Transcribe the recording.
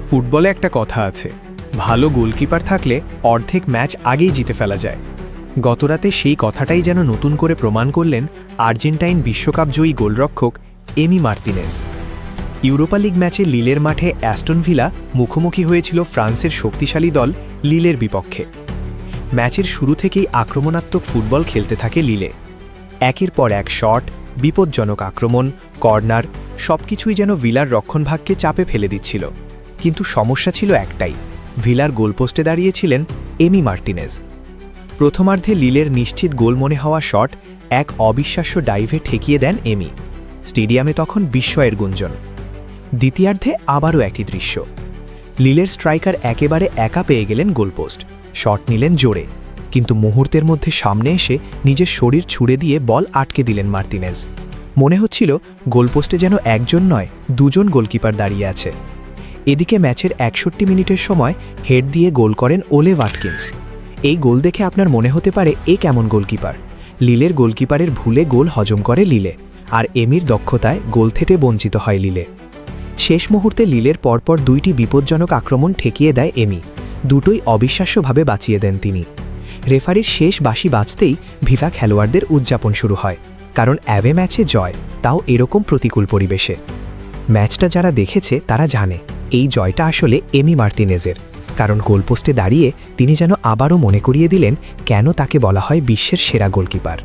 ফুটবলে একটা কথা আছে, ভালো গোলকিপার থাকলে অর্ধেক ম্যাচ আগেই জিতে ফেলা যায়। গতরাতে সেই কথাটাই যেন নতুন করে প্রমাণ করলেন আর্জেন্টাইন বিশ্বকাপ জয়ী গোলরক্ষক এমি মার্তিনেজ। ইউরোপা লিগ ম্যাচে লিলের মাঠে অ্যাস্টন ভিলা মুখোমুখি হয়েছিল ফ্রান্সের শক্তিশালী দল লিলের বিপক্ষে। ম্যাচের শুরু থেকেই আক্রমণাত্মক ফুটবল খেলতে থাকে লিলে। একের পর এক শট, বিপজ্জনক আক্রমণ, কর্নার সবকিছুই যেন ভিলার রক্ষণভাগকে চাপে ফেলে দিচ্ছিল। কিন্তু সমস্যা ছিল একটাই, ভিলার গোলপোস্টে দাঁড়িয়েছিলেন এমি মার্টিনেজ। প্রথমার্ধে লিলের নিশ্চিত গোল মনে হওয়া শট এক অবিশ্বাস্য ডাইভে ঠেকিয়ে দেন এমি। স্টেডিয়ামে তখন বিস্ময়ের গুঞ্জন। দ্বিতীয়ার্ধে আবারও একই দৃশ্য, লিলের স্ট্রাইকার একেবারে একা পেয়ে গেলেন গোলপোস্ট, শট নিলেন জোরে, কিন্তু মুহূর্তের মধ্যে সামনে এসে নিজের শরীর ছুড়ে দিয়ে বল আটকে দিলেন মার্তিনেজ। মনে হচ্ছিল গোলপোস্টে যেন একজন নয়, দুজন গোলকিপার দাঁড়িয়ে আছে। এদিকে ম্যাচের 61 মিনিটের সময় হেড দিয়ে গোল করেন ওলে ওয়াটকিন্স। এই গোল দেখে আপনার মনে হতে পারে এ কেমন গোলকিপার। লিলের গোলকিপারের ভুলে গোল হজম করে লিলে, আর এমির দক্ষতায় গোল থেকে বঞ্চিত হয় লিলে। শেষ মুহূর্তে লিলের পরপর দুইটি বিপজ্জনক আক্রমণ ঠেকিয়ে দেয় এমি, দুটোই অবিশ্বাস্যভাবে বাঁচিয়ে দেন তিনি। রেফারির শেষ বাঁশি বাজতেই ভিভা খেলোয়াড়দের উদযাপন শুরু হয়, কারণ অ্যাওয়ে ম্যাচে জয়, তাও এরকম প্রতিকূল পরিবেশে। ম্যাচটা যারা দেখেছে তারা জানে এই জয়টা আসলে এমি মার্তিনেজের, কারণ গোলপোস্টে দাঁড়িয়ে তিনি যেন আবারও মনে করিয়ে দিলেন কেন তাকে বলা হয় বিশ্বের সেরা গোলকিপার।